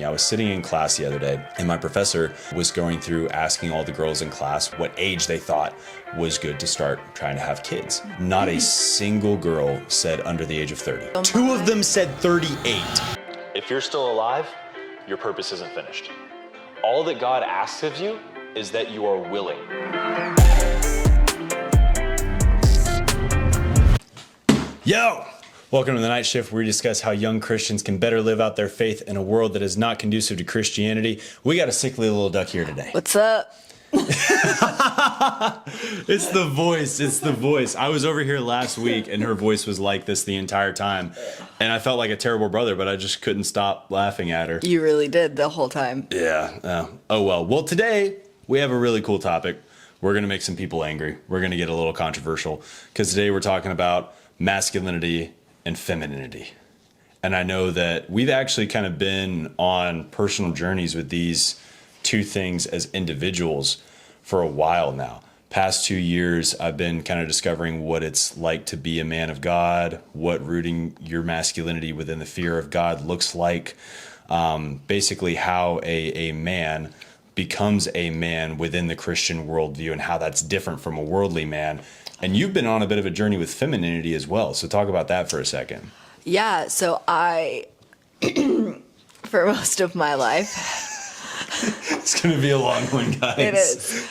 I was sitting in class the other day, and my professor was going through asking all the girls in class what age they thought was good to start trying to have kids. Not a single girl said under the age of 30. Two of them said 38. If you're still alive, your purpose isn't finished. All that God asks of you is that you are willing. Yo! Welcome to the Night Shift, where we discuss how young Christians can better live out their faith in a world that is not conducive to Christianity. We got a sickly little duck here today. What's up? It's the voice. It's the voice. I was over here last week, and her voice was like this the entire time. And I felt like a terrible brother, but I just couldn't stop laughing at her. You really did the whole time. Yeah. Oh, well. Well, today, we have a really cool topic. We're going to make some people angry. We're going to get a little controversial, because today we're talking about masculinity and femininity. And I know that we've actually kind of been on personal journeys with these two things as individuals for a while now. Past 2 years, I've been kind of discovering what it's like to be a man of God, what rooting your masculinity within the fear of God looks like, basically how a man becomes a man within the Christian worldview and how that's different from a worldly man. And you've been on a bit of a journey with femininity as well. So talk about that for a second. Yeah, so I, for most of my life... It's going to be a long one, guys. It is.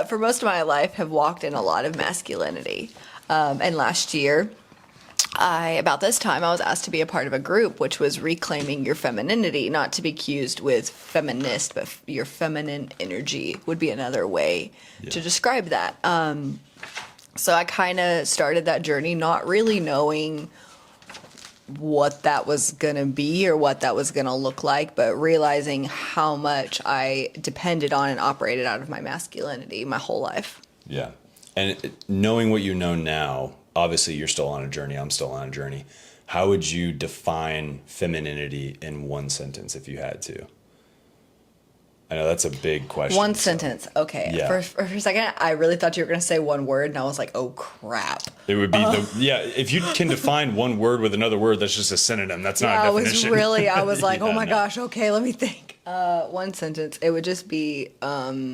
For most of my life, have walked in a lot of masculinity. And last year, about this time, I was asked to be a part of a group which was reclaiming your femininity, not to be accused with feminist, but your feminine energy would be another way to describe that. So I kind of started that journey not really knowing what that was going to be or what that was going to look like, but realizing how much I depended on and operated out of my masculinity my whole life. Yeah. And knowing what you know now, obviously you're still on a journey, I'm still on a journey. How would you define femininity in one sentence if you had to? I know that's a big question. One sentence. Okay. Yeah. For a second, I really thought you were going to say one word, and I was like, oh, crap. It would be if you can define one word with another word, that's just a synonym. That's not a definition. I was like, oh my gosh, okay, let me think. One sentence. It would just be, why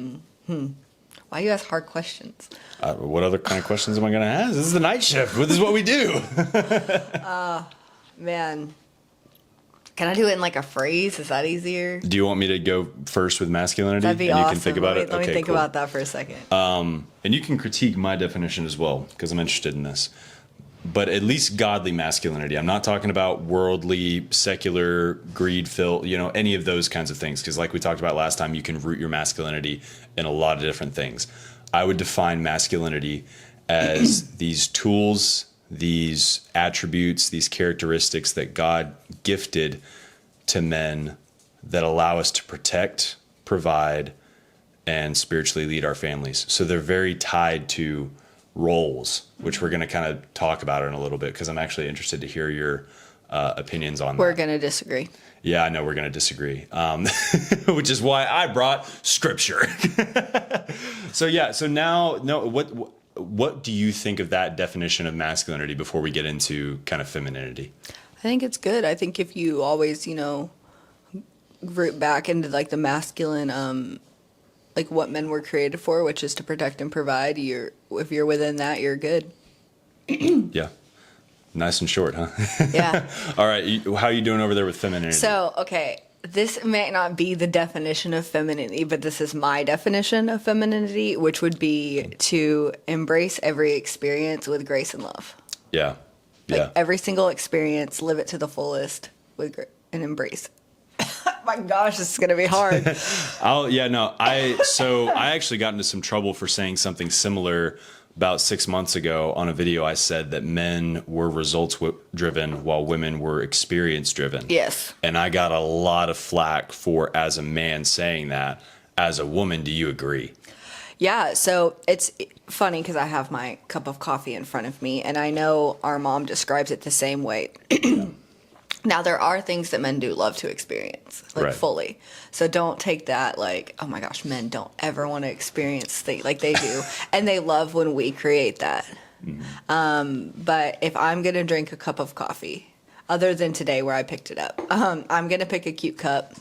you ask hard questions? What other kind of questions am I going to ask? This is the Night Shift. This is what we do. Man. Can I do it in like a phrase? Is that easier? Do you want me to go first with masculinity? That'd be and awesome. You can think about it? Let me think cool. about that for a second. And you can critique my definition as well, because I'm interested in this. But at least godly masculinity. I'm not talking about worldly, secular, greed-filled, any of those kinds of things. Because like we talked about last time, you can root your masculinity in a lot of different things. I would define masculinity as these tools, these attributes, these characteristics that God gifted to men that allow us to protect, provide, and spiritually lead our families. So they're very tied to roles, which we're going to kind of talk about in a little bit, because I'm actually interested to hear your opinions on that. We're going to disagree. Yeah, I know we're going to disagree, which is why I brought scripture. So now, what do you think of that definition of masculinity before we get into kind of femininity? I think it's good. I think if you always, root back into like the masculine, like what men were created for, which is to protect and provide, if you're within that, you're good. Yeah. Nice and short, huh? Yeah. All right. How are you doing over there with femininity? So, okay. This may not be the definition of femininity, but this is my definition of femininity, which would be to embrace every experience with grace and love. Yeah. Like every single experience, live it to the fullest and embrace. My gosh, this is going to be hard. I actually got into some trouble for saying something similar about 6 months ago. On a video, I said that men were results driven while women were experience driven. Yes. And I got a lot of flack for, as a man, saying that. As a woman, do you agree? Yeah, so it's funny because I have my cup of coffee in front of me, and I know our mom describes it the same way. Now, there are things that men do love to experience, fully. So don't take that like, oh my gosh, men don't ever want to experience things like they do. And they love when we create that. Mm-hmm. But if I'm going to drink a cup of coffee, other than today where I picked it up, I'm going to pick a cute cup.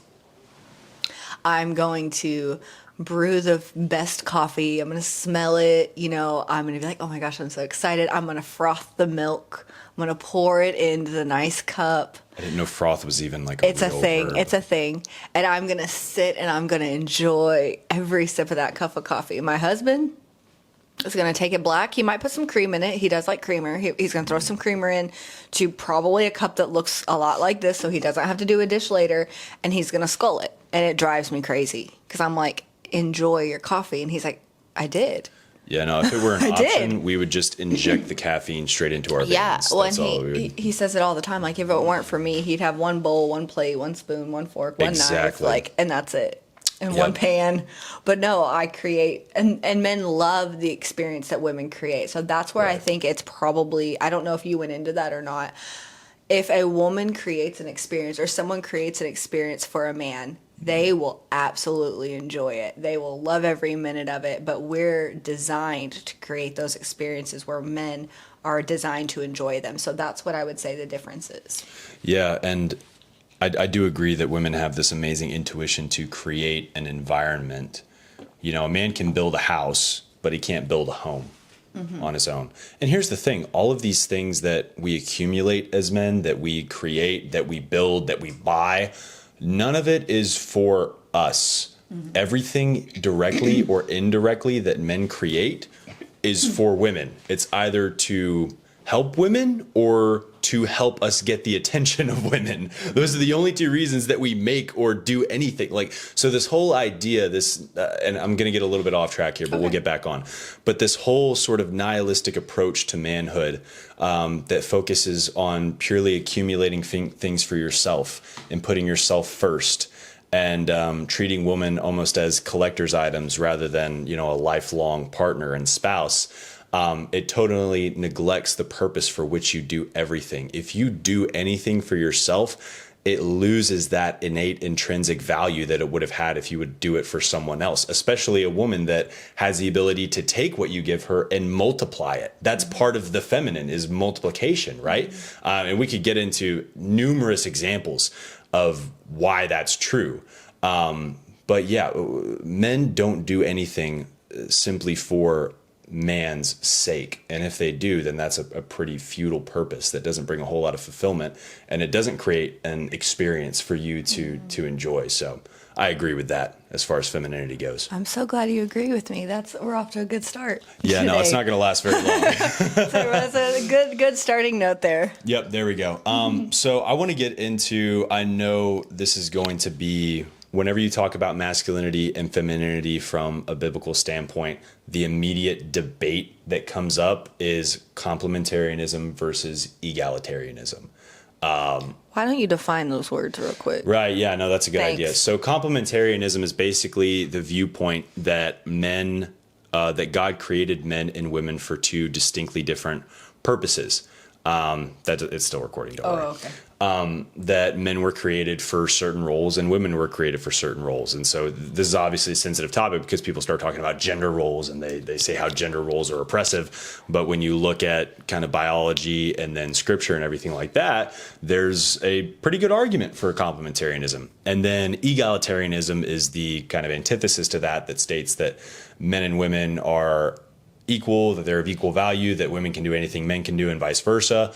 I'm going to brew the best coffee. I'm going to smell it. I'm going to be like, oh my gosh, I'm so excited. I'm going to froth the milk. I'm going to pour it into the nice cup. I didn't know froth was even like a It's a real thing. verb. It's a thing. And I'm going to sit and I'm going to enjoy every sip of that cup of coffee. My husband is going to take it black. He might put some cream in it. He does like creamer. He's going to throw some creamer in to probably a cup that looks a lot like this so he doesn't have to do a dish later. And he's going to scull it. And it drives me crazy because I'm like, enjoy your coffee. And he's like, I did. Yeah, no, if it were an I option, did. we would just inject the caffeine straight into our veins. Yeah, well, That's and all we would. he says it all the time. Like, if it weren't for me, he'd have one bowl, one plate, one spoon, one fork, one knife, Exactly. and that's it. And Yep. one pan. But no, I create, and men love the experience that women create. So that's where I Right. think it's probably, I don't know if you went into that or not. If a woman creates an experience or someone creates an experience for a man, they will absolutely enjoy it. They will love every minute of it. But we're designed to create those experiences where men are designed to enjoy them. So that's what I would say the difference is. Yeah, and I do agree that women have this amazing intuition to create an environment. A man can build a house, but he can't build a home on his own. And here's the thing, all of these things that we accumulate as men, that we create, that we build, that we buy, none of it is for us. Everything directly or indirectly that men create is for women. It's either to help women or to help us get the attention of women. Those are the only two reasons that we make or do anything. So this whole idea, and I'm going to get a little bit off track here, but we'll get back on. But this whole sort of nihilistic approach to manhood that focuses on purely accumulating things for yourself and putting yourself first, and treating women almost as collector's items rather than, a lifelong partner and spouse. It totally neglects the purpose for which you do everything. If you do anything for yourself, it loses that innate intrinsic value that it would have had if you would do it for someone else, especially a woman that has the ability to take what you give her and multiply it. That's part of the feminine, is multiplication, right? And we could get into numerous examples of why that's true. But yeah, men don't do anything simply for man's sake. And if they do, then that's a pretty futile purpose that doesn't bring a whole lot of fulfillment, and it doesn't create an experience for you to enjoy. So I agree with that as far as femininity goes. I'm so glad you agree with me. We're off to a good start. Yeah, no, it's not going to last very long. So that's a good starting note there. Yep, there we go. So I want to get into, I know this is going to be, whenever you talk about masculinity and femininity from a biblical standpoint, the immediate debate that comes up is complementarianism versus egalitarianism. Why don't you define those words real quick? Right, yeah, no, that's a good Thanks. idea. So complementarianism is basically the viewpoint that that God created men and women for two distinctly different purposes. That it's still recording, don't worry. okay. That men were created for certain roles and women were created for certain roles. And so this is obviously a sensitive topic because people start talking about gender roles and they say how gender roles are oppressive. But when you look at kind of biology and then scripture and everything like that, there's a pretty good argument for complementarianism. And then egalitarianism is the kind of antithesis to that states that men and women are equal, that they're of equal value, that women can do anything men can do, and vice versa.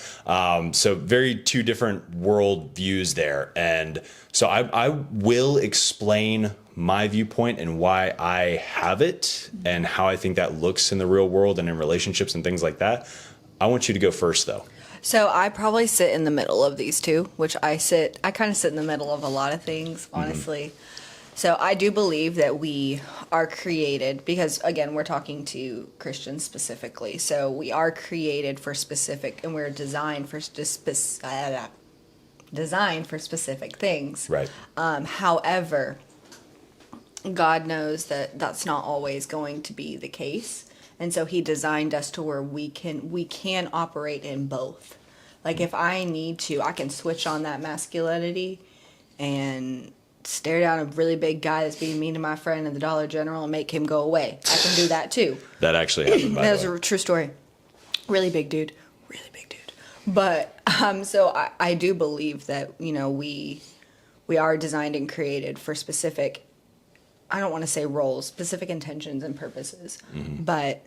So very two different world views there. And so I will explain my viewpoint and why I have it and how I think that looks in the real world and in relationships and things like that. I want you to go first, though. So I probably sit in the middle of these two, which I kind of sit in the middle of a lot of things, honestly. So I do believe that we are created, because again, we're talking to Christians specifically. So we are created for specific, and we're designed for specific things. Right. However, God knows that that's not always going to be the case. And so he designed us to where we can operate in both. Like if I need to, I can switch on that masculinity and stare down a really big guy that's being mean to my friend in the Dollar General and make him go away. I can do that too. That actually happened, by That the was way. a true story. Really big dude. But so I do believe that, we are designed and created for specific I don't want to say roles, specific intentions and purposes, but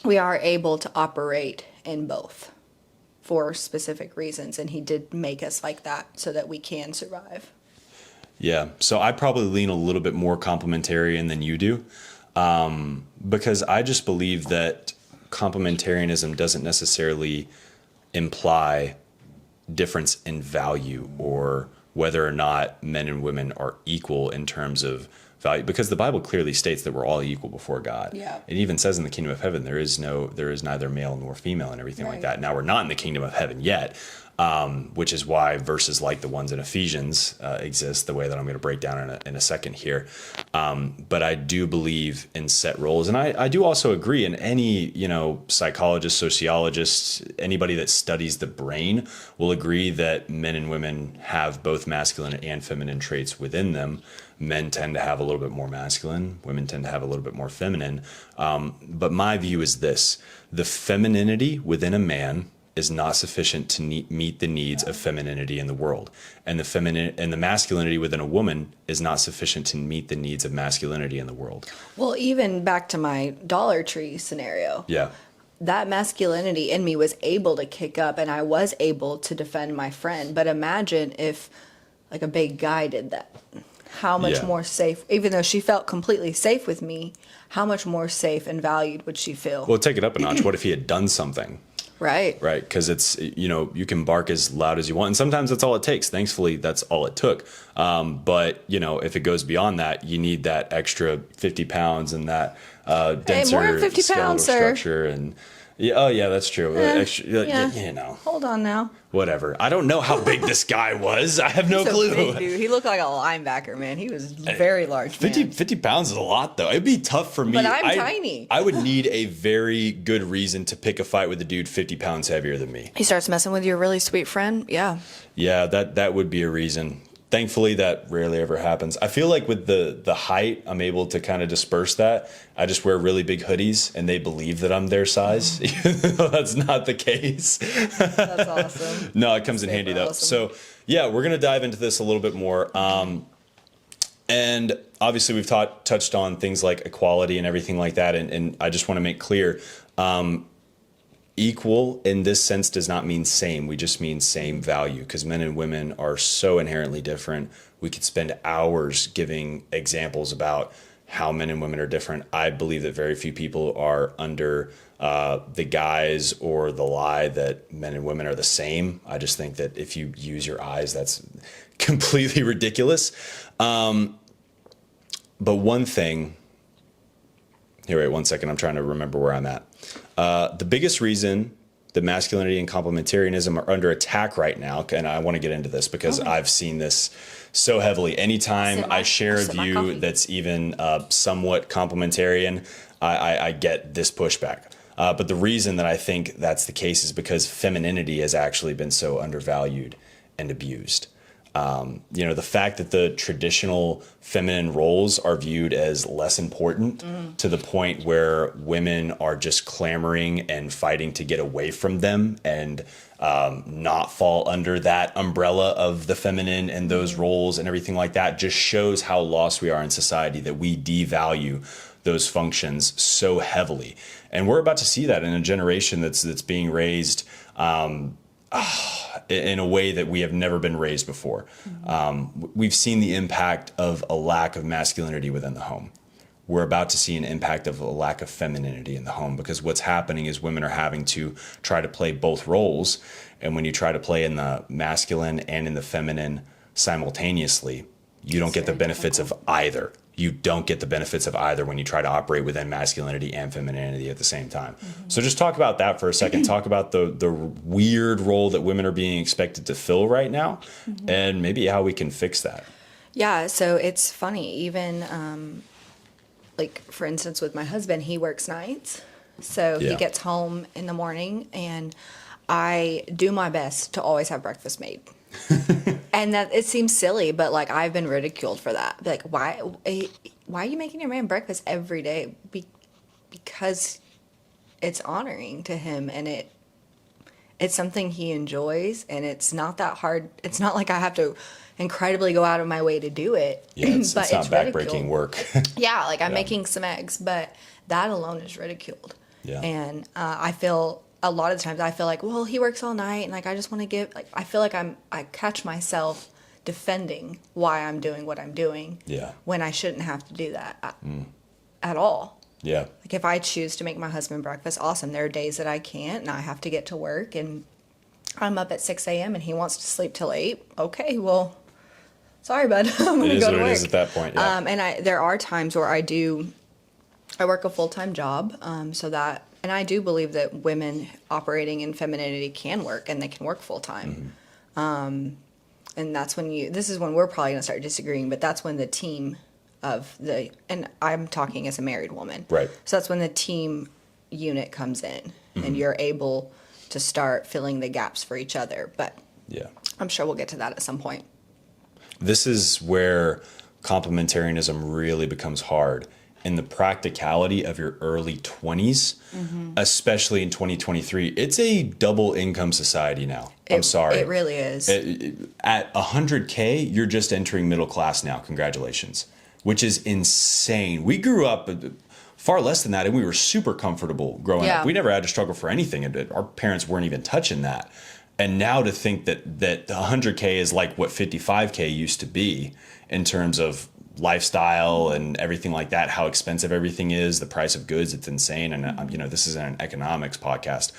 we are able to operate in both for specific reasons. And he did make us like that so that we can survive. Yeah. So I probably lean a little bit more complementarian than you do, because I just believe that complementarianism doesn't necessarily imply difference in value or whether or not men and women are equal in terms of value, because the Bible clearly states that we're all equal before God. Yeah. It even says in the kingdom of heaven there is neither male nor female and everything like that. Now we're not in the kingdom of heaven yet, which is why verses like the ones in Ephesians exist the way that I'm going to break down in a second here. But I do believe in set roles. And I do also agree, in any, psychologist, sociologist, anybody that studies the brain will agree that men and women have both masculine and feminine traits within them. Men tend to have a little bit more masculine. Women tend to have a little bit more feminine. But my view is this: the femininity within a man is not sufficient to meet the needs of femininity in the world, and the masculinity within a woman is not sufficient to meet the needs of masculinity in the world. Well, even back to my Dollar Tree scenario. Yeah. That masculinity in me was able to kick up and I was able to defend my friend. But imagine if like a big guy did that. How much more safe, even though she felt completely safe with me, how much more safe and valued would she feel? Well, take it up a notch. What if he had done something? Right. Right. Because it's, you can bark as loud as you want. And sometimes that's all it takes. Thankfully, that's all it took. But, if it goes beyond that, you need that extra 50 pounds and that denser more than 50 skeletal pounds, sir. structure. And that's true. Hold on now. Whatever. I don't know how big this guy was. I have no He's a clue. big dude. He looked like a linebacker, man. He was very large. 50 pounds is a lot, though. It'd be tough for me. But I'm tiny. I would need a very good reason to pick a fight with a dude 50 pounds heavier than me. He starts messing with your really sweet friend. Yeah. Yeah, that would be a reason. Thankfully, that rarely ever happens. I feel like with the height, I'm able to kind of disperse that. I just wear really big hoodies, and they believe that I'm their size, even though that's not the case. That's awesome. No, it comes in handy, though. Awesome. So, we're going to dive into this a little bit more. And obviously, we've touched on things like equality and everything like that. And I just want to make clear, equal in this sense does not mean same. We just mean same value, because men and women are so inherently different. We could spend hours giving examples about how men and women are different. I believe that very few people are under the guise or the lie that men and women are the same. I just think that if you use your eyes, that's completely ridiculous. But one thing, here, wait 1 second. I'm trying to remember where I'm at. The biggest reason that masculinity and complementarianism are under attack right now, and I want to get into this because I've seen this so heavily. Anytime I share a view that's even somewhat complementarian, I get this pushback. But the reason that I think that's the case is because femininity has actually been so undervalued and abused. The fact that the traditional feminine roles are viewed as less important to the point where women are just clamoring and fighting to get away from them and not fall under that umbrella of the feminine and those roles and everything like that just shows how lost we are in society, that we devalue those functions so heavily. And we're about to see that in a generation that's being raised in a way that we have never been raised before. We've seen the impact of a lack of masculinity within the home. We're about to see an impact of a lack of femininity in the home, because what's happening is women are having to try to play both roles. And when you try to play in the masculine and in the feminine simultaneously, you don't get the benefits of either. You don't get the benefits of either when you try to operate within masculinity and femininity at the same time. So just talk about that for a second. Talk about the weird role that women are being expected to fill right now, and maybe how we can fix that. Yeah, so it's funny. Even, like, for instance, with my husband, he works nights. So he gets home in the morning, and I do my best to always have breakfast made. And that it seems silly, but like I've been ridiculed for that. Like, why are you making your man breakfast every day? Because it's honoring to him, and it's something he enjoys, and it's not that hard. It's not like I have to incredibly go out of my way to do it. Yeah, it's but not backbreaking ridiculed. work. Yeah, like I'm Yeah. making some eggs, but that alone is ridiculed. Yeah. And I feel a lot of the times I feel like, well, he works all night, and like I just want to give. Like I feel like I catch myself defending why I'm doing what I'm doing. Yeah. When I shouldn't have to do that at all. Yeah. Like if I choose to make my husband breakfast, awesome. There are days that I can't, and I have to get to work, and I'm up at 6 a.m. and he wants to sleep till 8. Okay, well, sorry, bud. I'm It gonna is go what to it work. is at that point. Yeah. And there are times where I work a full-time job, and I do believe that women operating in femininity can work, and they can work full-time. And that's when this is when we're probably going to start disagreeing, but that's when the team and I'm talking as a married woman. Right. So that's when the team unit comes in, and you're able to start filling the gaps for each other. But Yeah. I'm sure we'll get to that at some point. This is where complementarianism really becomes hard. In the practicality of your early 20s, especially in 2023, it's a double income society now. I'm sorry. It really is. At 100K, you're just entering middle class now. Congratulations. Which is insane. We grew up far less than that, and we were super comfortable growing Yeah. up. We never had to struggle for anything, and our parents weren't even touching that. And now to think that 100K is like what 55K used to be in terms of lifestyle and everything like that, how expensive everything is, the price of goods, it's insane. And this isn't an economics podcast,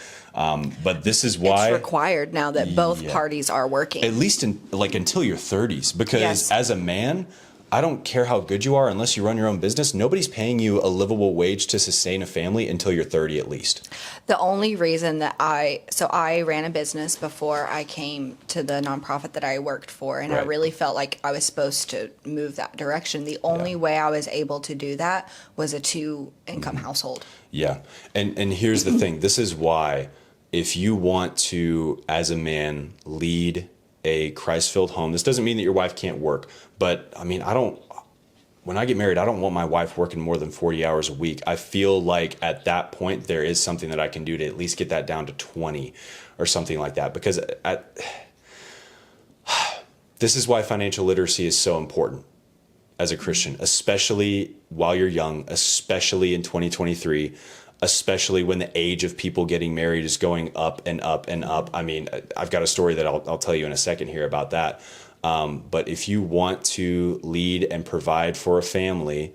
but this is why it's required now that both parties are working. at least until your 30s, because Yes. as a man, I don't care how good you are, unless you run your own business, nobody's paying you a livable wage to sustain a family until you're 30 at least. The only reason that I ran a business before I came to the nonprofit that I worked for, and I Right. really felt like I was supposed to move that direction. The only way I was able to do that was a 2-income household. Yeah. And here's the thing. This is why if you want to, as a man, lead a Christ-filled home, this doesn't mean that your wife can't work. But I mean, when I get married, I don't want my wife working more than 40 hours a week. I feel like at that point, there is something that I can do to at least get that down to 20 or something like that. Because this is why financial literacy is so important as a Christian, especially while you're young, especially in 2023, especially when the age of people getting married is going up and up and up. I mean, I've got a story that I'll tell you in a second here about that. But if you want to lead and provide for a family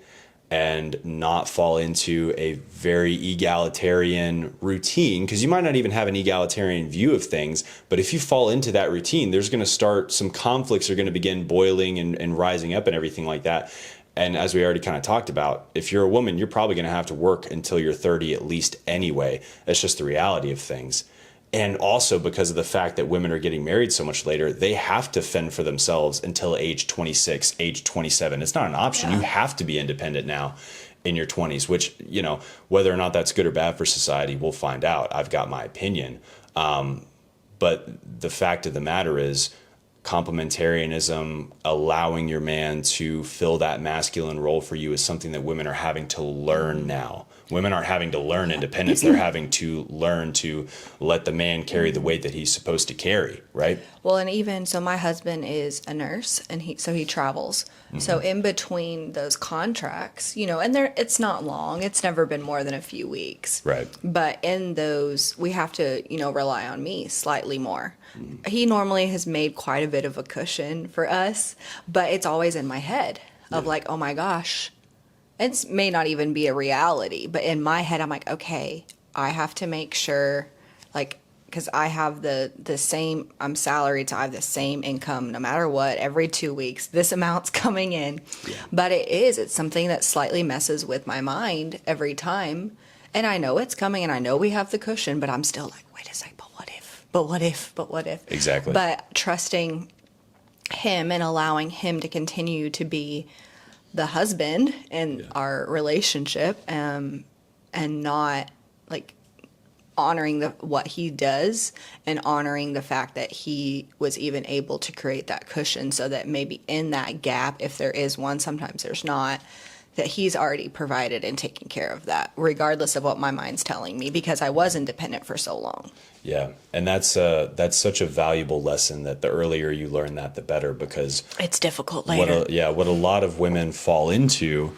and not fall into a very egalitarian routine, because you might not even have an egalitarian view of things, but if you fall into that routine, there's going to start some conflicts are going to begin boiling and rising up and everything like that. And as we already kind of talked about, if you're a woman, you're probably going to have to work until you're 30 at least anyway. That's just the reality of things. And also because of the fact that women are getting married so much later, they have to fend for themselves until age 26, age 27. It's not an option. Yeah. You have to be independent now in your 20s, which, whether or not that's good or bad for society, we'll find out. I've got my opinion. But the fact of the matter is, complementarianism, allowing your man to fill that masculine role for you, is something that women are having to learn now. Women aren't having to learn independence. They're having to learn to let the man carry the weight that he's supposed to carry, right? Well, and even so, my husband is a nurse, and he travels. So in between those contracts, and it's not long. It's never been more than a few weeks. Right. But in those, we have to, rely on me slightly more. He normally has made quite a bit of a cushion for us, but it's always in my head of like, oh my gosh. It may not even be a reality, but in my head, I'm like, okay, I have to make sure, like, because I have the same, I'm salaried, so I have the same income no matter what. Every 2 weeks, this amount's coming in. Yeah. But it's something that slightly messes with my mind every time. And I know it's coming, and I know we have the cushion, but I'm still like, wait a sec, but what if? But what if? But what if? Exactly. But trusting him and allowing him to continue to be the husband in our relationship, and not like honoring what he does, and honoring the fact that he was even able to create that cushion, so that maybe in that gap, if there is one, sometimes there's not, that he's already provided and taken care of that, regardless of what my mind's telling me, because I was independent for so long. Yeah. And that's such a valuable lesson, that the earlier you learn that, the better, because It's difficult later. what a lot of women fall into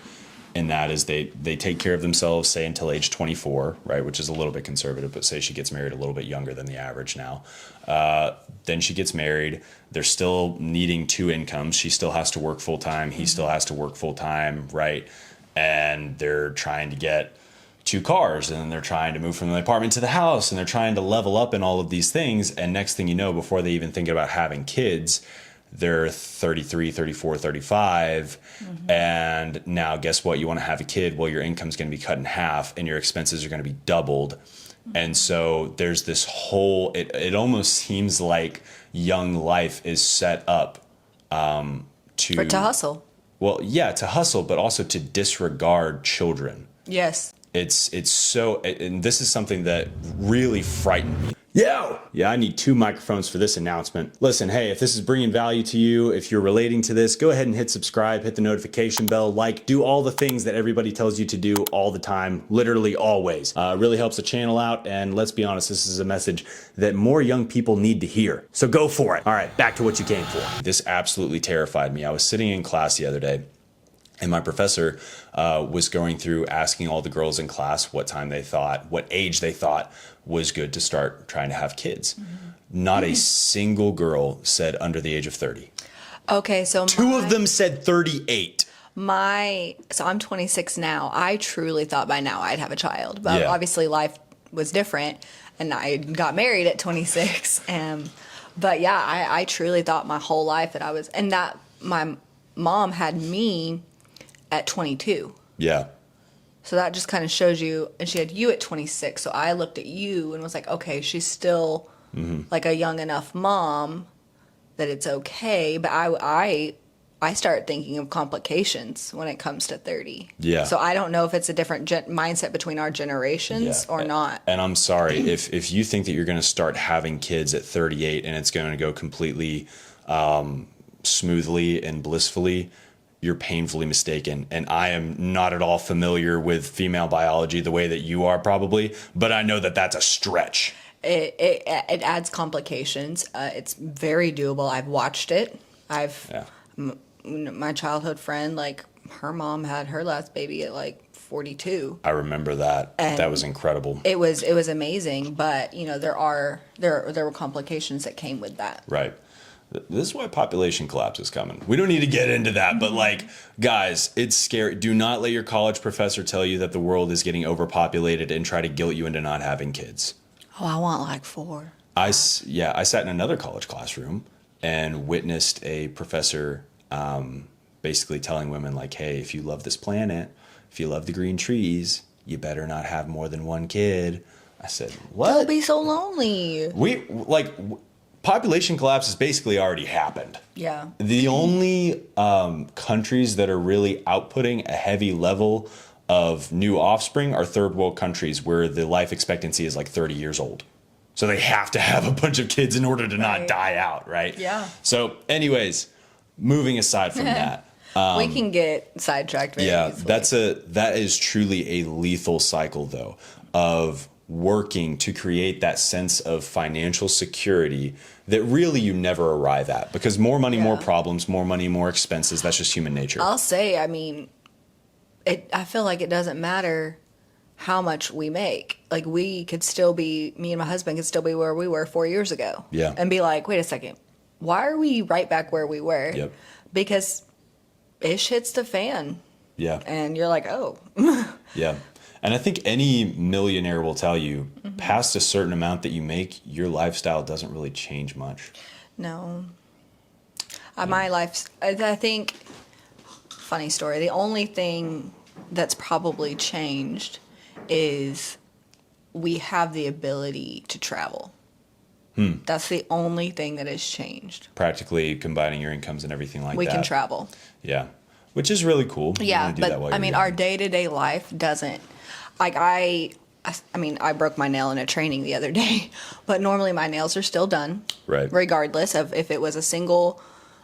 in that is they take care of themselves, say until age 24, right, which is a little bit conservative, but say she gets married a little bit younger than the average now. Then she gets married. They're still needing two incomes. She still has to work full time. He still has to work full time, right? And they're trying to get two cars, and then they're trying to move from the apartment to the house, and they're trying to level up in all of these things. And next thing you know, before they even think about having kids, they're 33, 34, 35. And now guess what? You want to have a kid. Well, your income's going to be cut in half and your expenses are going to be doubled. And so there's this whole, it almost seems like young life is set up To hustle. well, yeah, to hustle, but also to disregard children. Yes. It's so, and this is something that really frightened me. Yeah, I need two microphones for this announcement. Listen, hey, if this is bringing value to you, if you're relating to this, go ahead and hit subscribe, hit the notification bell, do all the things that everybody tells you to do all the time, literally always. It really helps the channel out, and let's be honest, this is a message that more young people need to hear. So go for it. All right, back to what you came for. This absolutely terrified me. I was sitting in class the other day, and my professor was going through asking all the girls in class what age they thought was good to start trying to have kids. Not a single girl said under the age of 30. Okay, so Two of them said 38. So I'm 26 now. I truly thought by now I'd have a child, but Yeah. obviously life was different, and I got married at 26. But yeah, I truly thought my whole life that my mom had me at 22. Yeah. So that just kind of shows you, and she had you at 26. So I looked at you and was like, okay, she's still like a young enough mom that it's okay. But I start thinking of complications when it comes to 30. Yeah. So I don't know if it's a different mindset between our generations or not. And I'm sorry, if you think that you're going to start having kids at 38 and it's going to go completely smoothly and blissfully, you're painfully mistaken. And I am not at all familiar with female biology the way that you are probably, but I know that that's a stretch. It adds complications. It's very doable. I've watched it. My childhood friend, like her mom had her last baby at like 42. I remember that. And that was incredible. It was amazing, but there were complications that came with that. Right. This is why population collapse is coming. We don't need to get into that, but guys, it's scary. Do not let your college professor tell you that the world is getting overpopulated and try to guilt you into not having kids. Oh, I want like 4. I sat in another college classroom and witnessed a professor basically telling women like, hey, if you love this planet, if you love the green trees, you better not have more than one kid. I said, what? They'll be so lonely. Population collapse has basically already happened. Yeah. The only countries that are really outputting a heavy level of new offspring are third world countries where the life expectancy is like 30 years old. So they have to have a bunch of kids in order to not die out, right? Yeah. So anyways, moving aside from that. We can get sidetracked very easily. That is truly a lethal cycle though of working to create that sense of financial security that really you never arrive at, because more money, more problems, more money, more expenses. That's just human nature. I'll say, I mean, I feel like it doesn't matter how much we make. Like me and my husband could still be where we were 4 years ago. Yeah. And be like, wait a second, why are we right back where we were? Yep. Because ish hits the fan. Yeah. And you're like, oh. Yeah. And I think any millionaire will tell you, past a certain amount that you make, your lifestyle doesn't really change much. No. My life, I think, funny story, the only thing that's probably changed is we have the ability to travel. That's the only thing that has changed. Practically combining your incomes and everything like that. We can travel. Yeah. Which is really cool. Yeah, but I mean, our day-to-day life doesn't. Like I broke my nail in a training the other day, but normally my nails are still done. Right. Regardless of if it was a single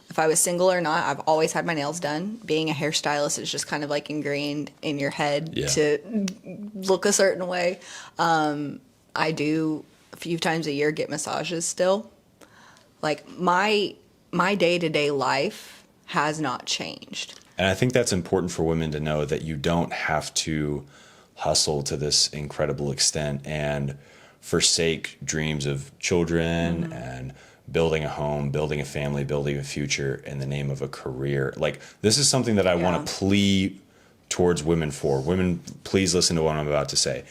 if I was single or not, I've always had my nails done. Being a hairstylist is just kind of like ingrained in your head to look a certain way. I do a few times a year get massages still. Like my day-to-day life has not changed. And I think that's important for women to know, that you don't have to hustle to this incredible extent and forsake dreams of children and building a home, building a family, building a future in the name of a career. Like, this is something that I want to plea towards women for. Women, please listen to what I'm about to say.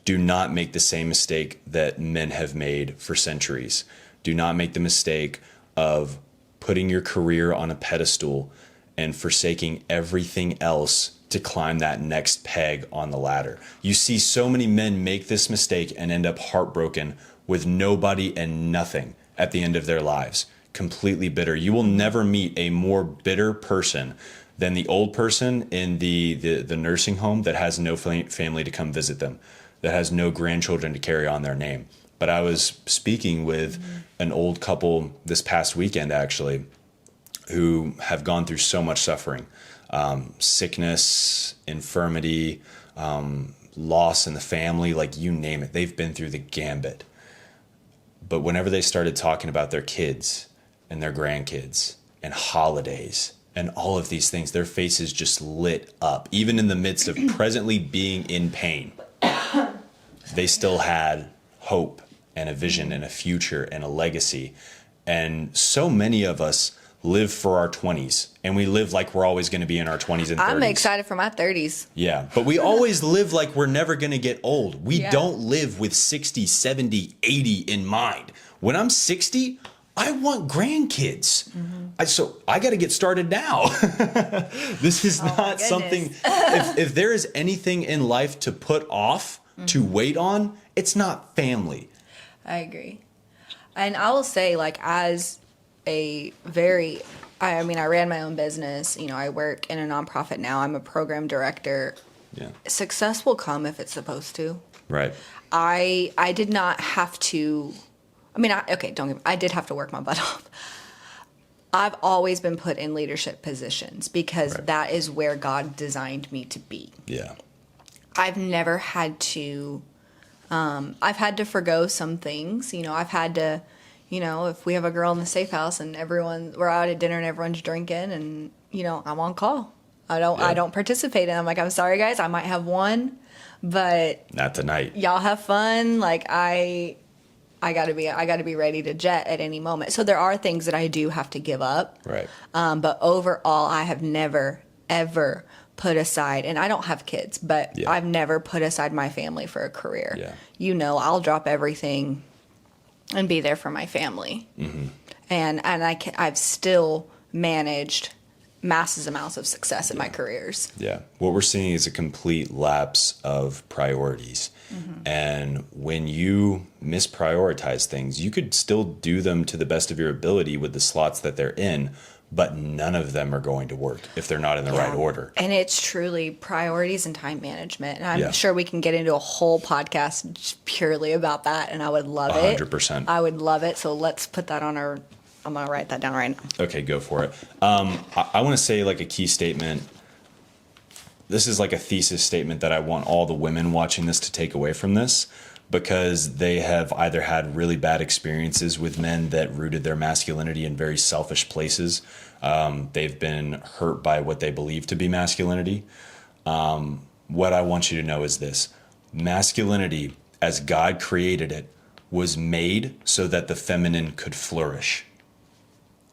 Do not make the same mistake that men have made for centuries. Do not make the mistake of putting your career on a pedestal and forsaking everything else to climb that next peg on the ladder. You see so many men make this mistake and end up heartbroken with nobody and nothing at the end of their lives, completely bitter. You will never meet a more bitter person than the old person in the nursing home that has no family to come visit them, that has no grandchildren to carry on their name. But I was speaking with an old couple this past weekend, actually, who have gone through so much suffering, sickness, infirmity, loss in the family, like you name it. They've been through the gambit. But whenever they started talking about their kids and their grandkids and holidays and all of these things, their faces just lit up. Even in the midst of presently being in pain, they still had hope and a vision and a future and a legacy. And so many of us live for our 20s, and we live like we're always going to be in our 20s and 30s. I'm excited for my 30s. Yeah, but we always live like we're never going to get old. We don't live with 60, 70, 80 in mind. When I'm 60, I want grandkids. So I got to get started now. This is not something, if there is anything in life to put off, to wait on, it's not family. I agree. And I will say, like, as I ran my own business. You know, I work in a nonprofit now. I'm a program director. Yeah. Success will come if it's supposed to. Right. I did not have to. I did have to work my butt off. I've always been put in leadership positions because that is where God designed me to be. Yeah. I've never had to. I've had to forgo some things. You know, I've had to. You know, if we have a girl in the safe house and we're out at dinner and everyone's drinking and, you know, I'm on call. I don't participate. And I'm like, I'm sorry guys, I might have one, but not tonight. Y'all have fun. Like I gotta be ready to jet at any moment. So there are things that I do have to give up. Right. But overall I have never, ever put aside, and I don't have kids, but I've never put aside my family for a career. Yeah. You know, I'll drop everything and be there for my family. And I've still managed massive amounts of success in my careers. Yeah. What we're seeing is a complete lapse of priorities. And when you misprioritize things, you could still do them to the best of your ability with the slots that they're in, but none of them are going to work if they're not in the right order. And it's truly priorities and time management. And I'm sure we can get into a whole podcast just purely about that, and I would love it. 100%. I would love it. So let's put that on I'm going to write that down right now. Okay, go for it. I want to say like a key statement. This is like a thesis statement that I want all the women watching this to take away from this, because they have either had really bad experiences with men that rooted their masculinity in very selfish places. They've been hurt by what they believe to be masculinity. What I want you to know is this: masculinity, as God created it, was made so that the feminine could flourish.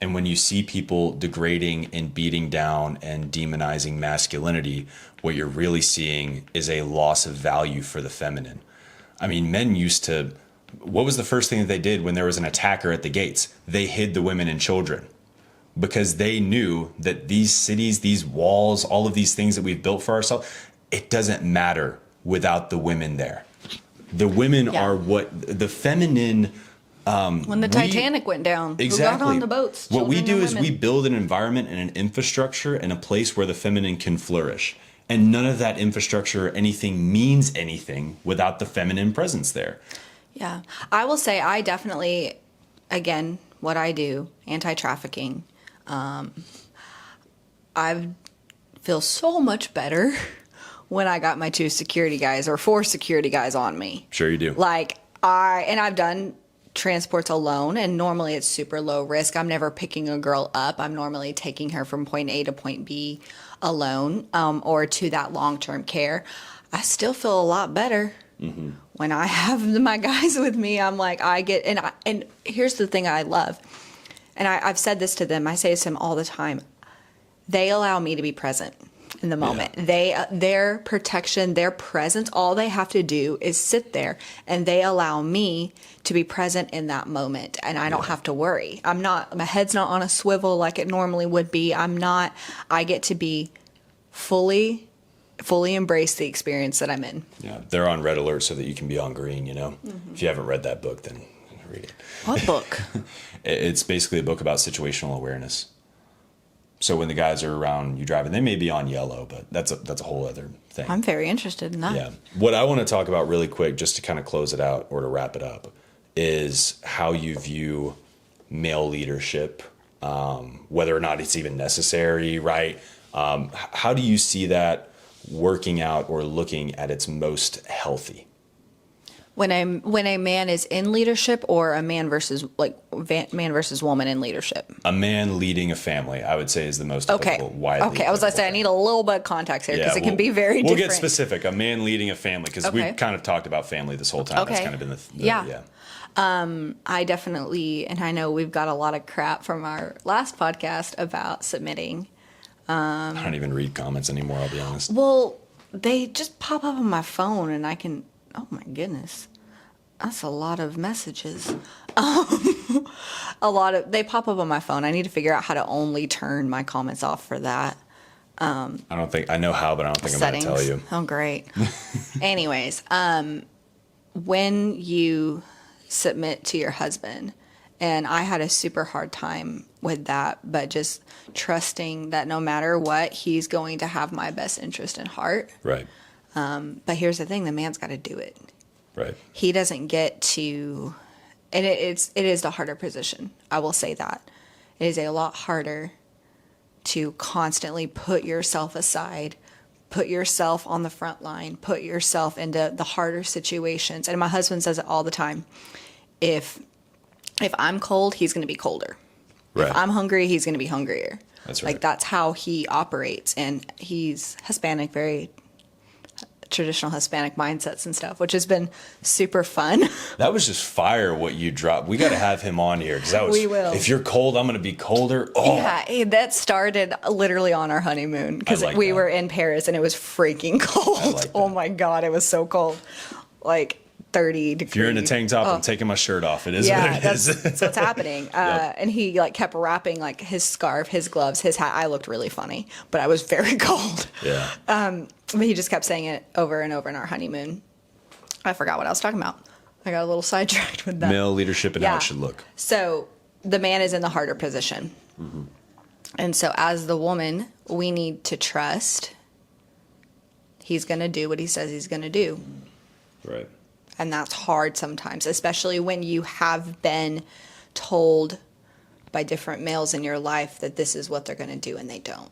And when you see people degrading and beating down and demonizing masculinity, what you're really seeing is a loss of value for the feminine. I mean, men used to, what was the first thing that they did when there was an attacker at the gates? They hid the women and children, because they knew that these cities, these walls, all of these things that we've built for ourselves, it doesn't matter without the women there. The women are what the feminine. When the Titanic went down, exactly. Who got on the boats? What we do is women. we build an environment and an infrastructure and a place where the feminine can flourish. And none of that infrastructure or anything means anything without the feminine presence there. Yeah. I will say I definitely, again, what I do, anti-trafficking, I feel so much better when I got my 2 security guys or 4 security guys on me. Sure you do. Like I've done transports alone, and normally it's super low risk. I'm never picking a girl up. I'm normally taking her from point A to point B alone, or to that long-term care. I still feel a lot better when I have my guys with me. I'm like, and here's the thing I love, and I've said this to them. I say this to them all the time. They allow me to be present in the moment. Yeah. Their protection, their presence, all they have to do is sit there, and they allow me to be present in that moment, and I don't have to worry. My head's not on a swivel like it normally would be. I get to be fully embrace the experience that I'm in. Yeah, they're on red alert so that you can be on green, If you haven't read that book, then read it. What book? It's basically a book about situational awareness. So when the guys are around you driving, they may be on yellow, but that's a whole other thing. I'm very interested in that. Yeah. What I want to talk about really quick, just to kind of close it out or to wrap it up, is how you view male leadership, whether or not it's even necessary, right? How do you see that working out or looking at its most healthy? When a man is in leadership, or a man versus man versus woman in leadership? A man leading a family, I would say, is the most Okay. widely Okay. I was going to say, I need a little bit of context here, because it can be very We'll different. get specific. A man leading a family, because Okay. we've kind of talked about family this whole time. Okay. That's kind of been Yeah. I definitely, and I know we've got a lot of crap from our last podcast about submitting. I don't even read comments anymore, I'll be honest. Well, they just pop up on my phone, and I can, oh my goodness, that's a lot of messages. They pop up on my phone. I need to figure out how to only turn my comments off for that. I know how, but I don't think Settings. I'm going to tell you. Oh, great. Anyways, when you submit to your husband, and I had a super hard time with that, but just trusting that no matter what, he's going to have my best interest in heart. Right. But here's the thing, the man's got to do it. Right. He doesn't get to, and it is the harder position. I will say that. It is a lot harder to constantly put yourself aside, put yourself on the front line, put yourself into the harder situations. And my husband says it all the time. If I'm cold, he's going to be colder. Right. If I'm hungry, he's going to be hungrier. That's right. Like, that's how he operates. And he's Hispanic, very traditional Hispanic mindsets and stuff, which has been super fun. That was just fire what you dropped. We got to have him on here, because that was, We will. If you're cold, I'm going to be colder. Oh, Yeah, that started literally on our honeymoon, because I like we that. were in Paris and it was freaking cold. I like Oh that. my God, it was so cold. Like 30 degrees. if you're in a tank top, I'm taking my shirt off. It is Yeah, what it is. that's what's happening. Yep. And he kept wrapping his scarf, his gloves, his hat. I looked really funny, but I was very cold. Yeah. But he just kept saying it over and over in our honeymoon. I forgot what I was talking about. I got a little sidetracked with that. Male leadership and how Yeah. it should look. So the man is in the harder position. Mm-hmm. And so as the woman, we need to trust he's going to do what he says he's going to do. Right. And that's hard sometimes, especially when you have been told by different males in your life that this is what they're going to do, and they don't.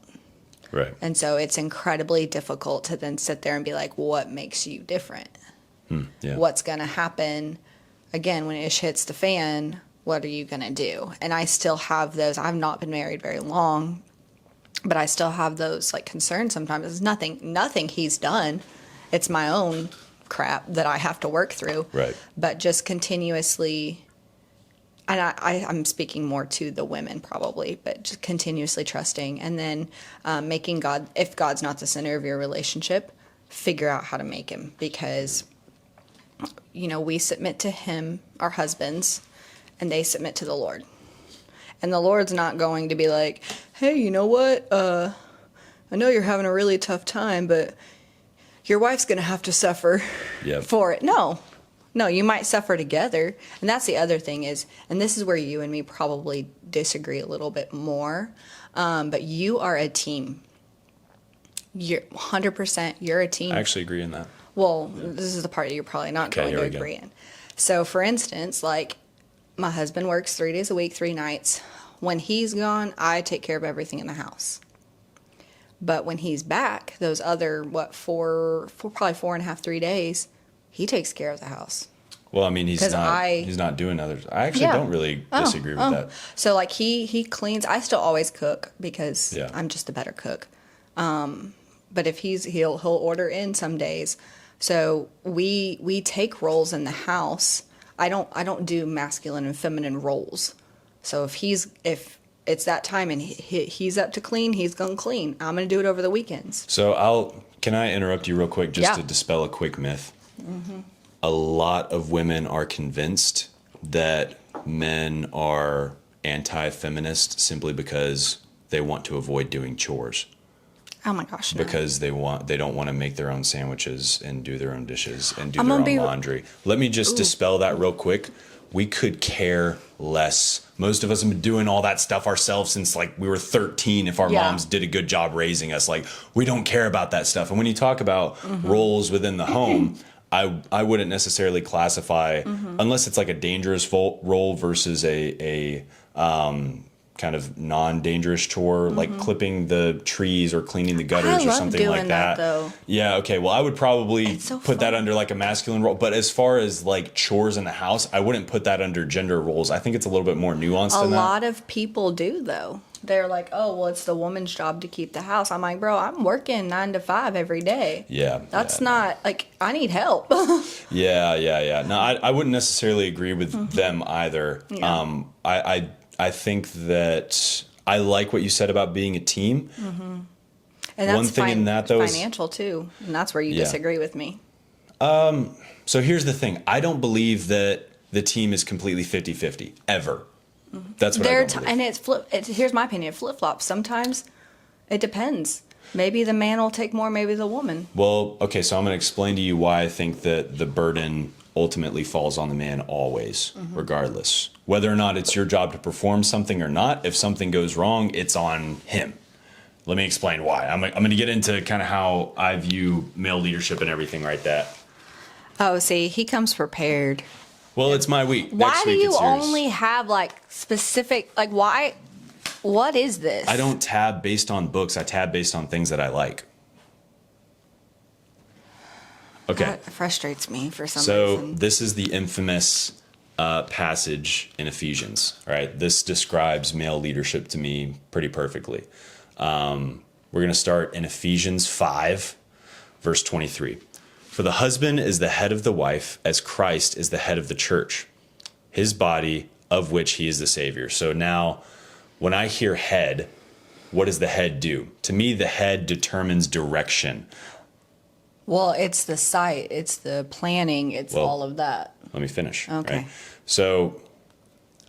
Right. And so it's incredibly difficult to then sit there and be like, what makes you different? Yeah. What's going to happen? Again, when ish hits the fan, what are you going to do? And I still have those. I've not been married very long, but I still have those concerns sometimes. It's nothing he's done. It's my own crap that I have to work through. Right. But just continuously, and I'm speaking more to the women probably, but just continuously trusting, and then making God, if God's not the center of your relationship, figure out how to make him, because we submit to him, our husbands, and they submit to the Lord. And the Lord's not going to be like, hey, you know what? I know you're having a really tough time, but your wife's going to have to suffer for it. No, you might suffer together. And that's the other thing is, and this is where you and me probably disagree a little bit more, but you are a team. You're 100%, you're a team. I actually agree in that. Well, this is the part that you're probably not going to agree in. So, for instance, my husband works 3 days a week, 3 nights. when he's gone, I take care of everything in the house. But when he's back, those other, probably 4.5, 3 days, he takes care of the house. Well, I mean, he's not doing others. I actually don't really disagree with that. So like he cleans. I still always cook because I'm just a better cook. But if he'll order in some days. So we take roles in the house. I don't do masculine and feminine roles. So if it's that time and he's up to clean, he's gonna clean. I'm gonna do it over the weekends. So can I interrupt you real quick just to dispel a quick myth? Mm-hmm. A lot of women are convinced that men are anti-feminist simply because they want to avoid doing chores. Oh my gosh, no. Because they don't want to make their own sandwiches and do their own dishes and do their own laundry. Let me just dispel that real quick. We could care less. Most of us have been doing all that stuff ourselves since like we were 13 if our moms did a good job raising us. Like we don't care about that stuff. And when you talk about roles within the home, I wouldn't necessarily classify unless it's like a dangerous role versus a kind of non-dangerous chore, like clipping the trees or cleaning the gutters or something like that. Though. Yeah, okay. Well, I would probably put that under like a masculine role. But as far as like chores in the house, I wouldn't put that under gender roles. I think it's a little bit more nuanced than that. A lot of people do, though. They're like, oh, well, it's the woman's job to keep the house. I'm like, bro, I'm working 9 to 5 every day. Yeah. That's not, like, I need help. Yeah. No, I wouldn't necessarily agree with them either. Yeah. I think that I like what you said about being a team. And that's one thing in that, though, financial, too. And that's where you disagree with me. So here's the thing. I don't believe that the team is completely 50-50, ever. That's what I don't believe. And here's my opinion. It flip-flops. Sometimes it depends. Maybe the man will take more, maybe the woman. Well, okay, so I'm going to explain to you why I think that the burden ultimately falls on the man always, regardless. Whether or not it's your job to perform something or not, if something goes wrong, it's on him. Let me explain why. I'm going to get into kind of how I view male leadership and everything right there. Oh, see, he comes prepared. Well, it's my week. Why do you only have like specific, like why, what is this? I don't tab based on books. I tab based on things that I like. Okay. That frustrates me for some So reason. this is the infamous passage in Ephesians, right? This describes male leadership to me pretty perfectly. We're going to start in Ephesians 5, verse 23. For the husband is the head of the wife, as Christ is the head of the church, his body, of which he is the Savior. So now, when I hear head, what does the head do? To me, the head determines direction. Well, it's the site, it's the planning, it's all of that. Let me finish. Okay. Right? So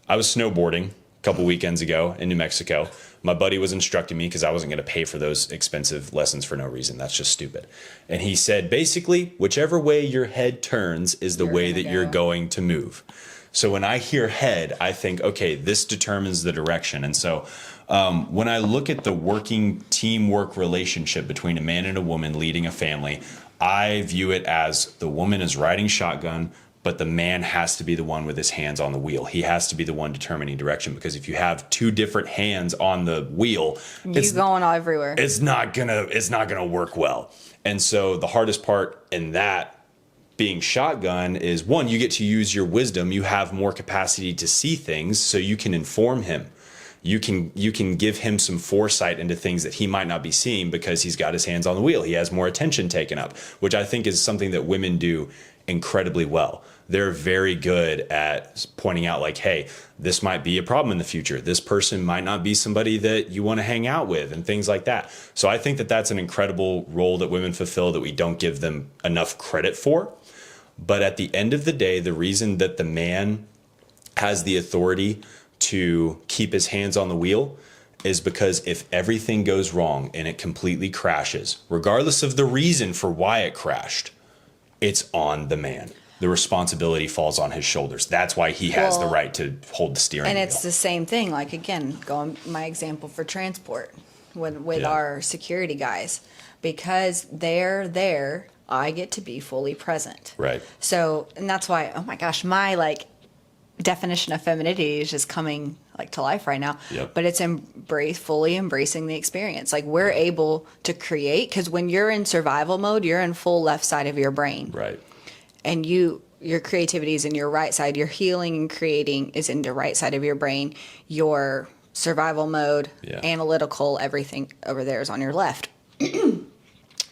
I was snowboarding a couple weekends ago in New Mexico. My buddy was instructing me because I wasn't going to pay for those expensive lessons for no reason. That's just stupid. And he said, basically, whichever way your head turns is the way that you're going to move. So when I hear head, I think, okay, this determines the direction. And so when I look at the working teamwork relationship between a man and a woman leading a family, I view it as the woman is riding shotgun, but the man has to be the one with his hands on the wheel. He has to be the one determining direction, because if you have two different hands on the wheel, it's going everywhere. It's not gonna work well. And so the hardest part in that being shotgun is, one, you get to use your wisdom. You have more capacity to see things, so you can inform him. You can give him some foresight into things that he might not be seeing because he's got his hands on the wheel. He has more attention taken up, which I think is something that women do incredibly well. They're very good at pointing out, like, hey, this might be a problem in the future. This person might not be somebody that you want to hang out with, and things like that. So I think that that's an incredible role that women fulfill that we don't give them enough credit for. But at the end of the day, the reason that the man has the authority to keep his hands on the wheel is because if everything goes wrong and it completely crashes, regardless of the reason for why it crashed, it's on the man. The responsibility falls on his shoulders. That's why he has the right to hold the steering wheel. And it's the same thing. Like, again, going my example for transport with our security guys, because they're there, I get to be fully present. Right. So, and that's why, oh my gosh, my definition of femininity is just coming like to life right now. Yep. But it's fully embracing the experience. Like we're able to create, because when you're in survival mode, you're in full left side of your brain. Right. And your creativity is in your right side. Your healing and creating is in the right side of your brain. Your survival mode, analytical, everything over there is on your left.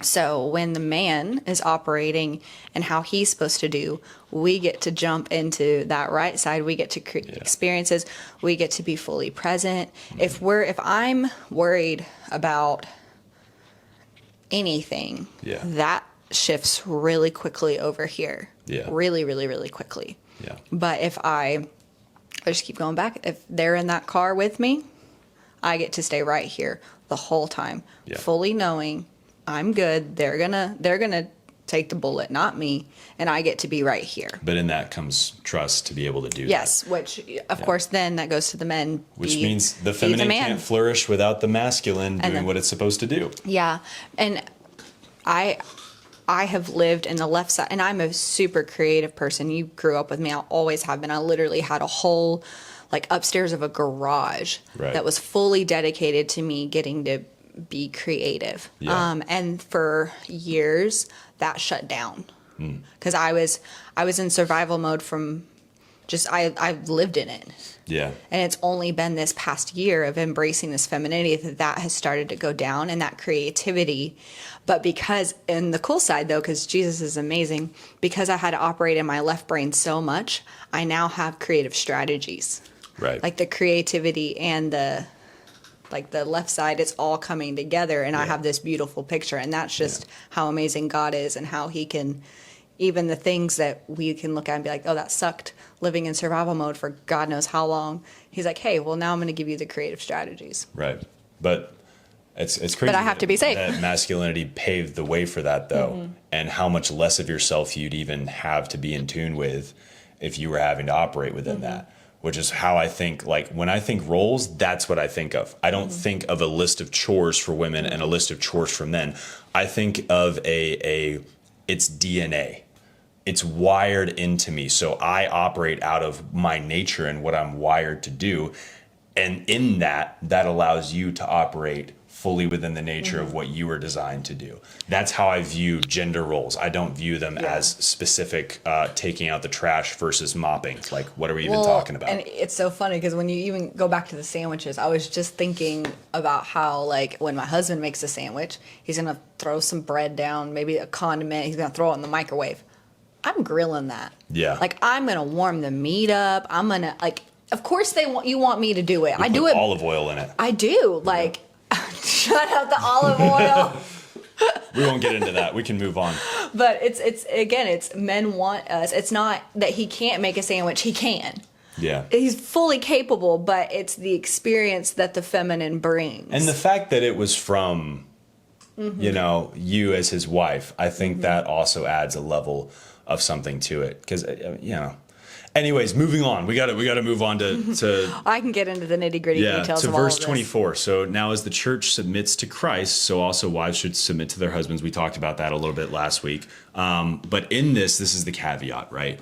So when the man is operating and how he's supposed to do, we get to jump into that right side. We get to create experiences. We get to be fully present. If I'm worried about anything, that shifts really quickly over here. Yeah. Really, really, really quickly. Yeah. But if I just keep going back, if they're in that car with me, I get to stay right here the whole time, fully knowing I'm good. They're gonna take the bullet, not me, and I get to be right here. But in that comes trust to be able to do that. Yes, which of course then that goes to the men. Which means the feminine can't flourish without the masculine doing what it's supposed to do. Yeah, and I have lived in the left side, and I'm a super creative person. You grew up with me. I always have been. I literally had a whole like upstairs of a garage that was fully dedicated to me getting to be creative. And for years that shut down because I was in survival mode from just I've lived in it. Yeah. And it's only been this past year of embracing this femininity that has started to go down, and that creativity. But because, and the cool side though, because Jesus is amazing, because I had to operate in my left brain so much, I now have creative strategies. Right. Like the creativity and the left side, it's all coming together, and I have this beautiful picture, and that's just how amazing God is, and how he can, even the things that we can look at and be like, oh, that sucked, living in survival mode for God knows how long. He's like, hey, well, now I'm going to give you the creative strategies. Right. But it's crazy. But I have to be safe. That masculinity paved the way for that, though, and how much less of yourself you'd even have to be in tune with if you were having to operate within that. Which is how I think, like, when I think roles, that's what I think of. I don't think of a list of chores for women and a list of chores for men. I think of it's DNA. It's wired into me. So I operate out of my nature and what I'm wired to do. And in that allows you to operate fully within the nature of what you were designed to do. That's how I view gender roles. I don't view them as specific taking out the trash versus mopping. Like, what are we even talking about? And it's so funny because when you even go back to the sandwiches, I was just thinking about how, like, when my husband makes a sandwich, he's going to throw some bread down, maybe a condiment, he's going to throw it in the microwave. I'm grilling that. Yeah. Like, I'm going to warm the meat up. I'm going to, like, of course you want me to do it. I do it. Olive oil in it. I do. Like, shut out the olive oil. We won't get into that. We can move on. But it's men want us. It's not that he can't make a sandwich. He can. Yeah. He's fully capable, but it's the experience that the feminine brings. And the fact that it was from, you as his wife, I think that also adds a level of something to it. Because, Anyways, moving on. We got to move on to I can get into the nitty-gritty details to of all verse of this. 24. So now as the church submits to Christ, so also wives should submit to their husbands. We talked about that a little bit last week. But in this is the caveat, right?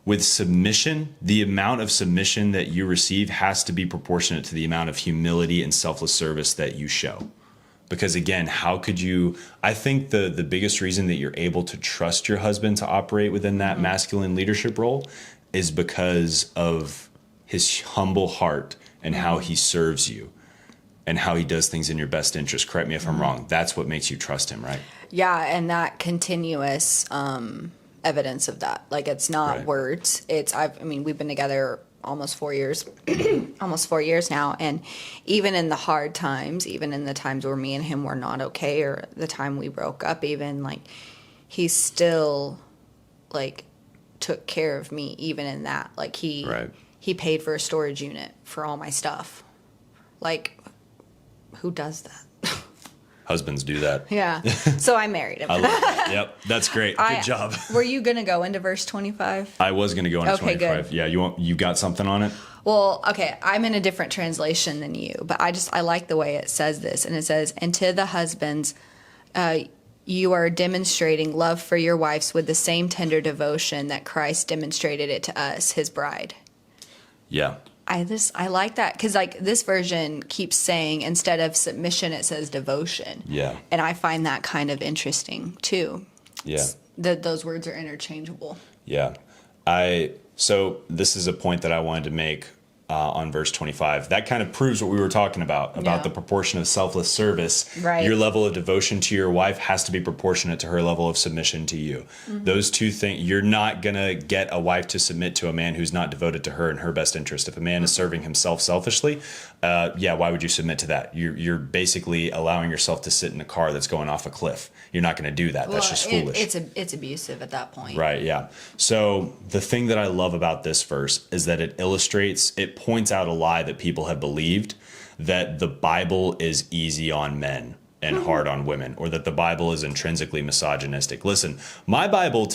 With submission, the amount of submission that you receive has to be proportionate to the amount of humility and selfless service that you show. Because again, how could you, I think the biggest reason that you're able to trust your husband to operate within that masculine leadership role is because of his humble heart and how he serves you and how he does things in your best interest. Correct me if I'm wrong. That's what makes you trust him, right? Yeah, and that continuous evidence of that. Like, it's not words. We've been together almost 4 years, almost 4 years now. And even in the hard times, even in the times where me and him were not okay, or the time we broke up, even, like, he still, like, took care of me even in that. Like, he paid for a storage unit for all my stuff. Like, who does that? Husbands do that. Yeah. So I married him. I love that. Yep. That's great. Good job. Were you going to go into verse 25? I was going to go into 25. Good. Yeah. You got something on it? Well, okay. I'm in a different translation than you, but I like the way it says this. And it says, and to the husbands, you are demonstrating love for your wives with the same tender devotion that Christ demonstrated it to us, his bride. Yeah. I like that because like this version keeps saying instead of submission it says devotion. Yeah. And I find that kind of interesting too. Yeah. That those words are interchangeable. Yeah. So this is a point that I wanted to make on verse 25. That kind of proves what we were talking about the proportion of selfless service. Right. Your level of devotion to your wife has to be proportionate to her level of submission to you. Mm-hmm. Those two things, you're not going to get a wife to submit to a man who's not devoted to her in her best interest. If a man is serving himself selfishly, why would you submit to that? You're basically allowing yourself to sit in a car that's going off a cliff. You're not going to do that. That's just foolish. It's abusive at that point. Right, yeah. So the thing that I love about this verse is that it points out a lie that people have believed, that the Bible is easy on men and hard on women, or that the Bible is intrinsically misogynistic. Listen, my Bible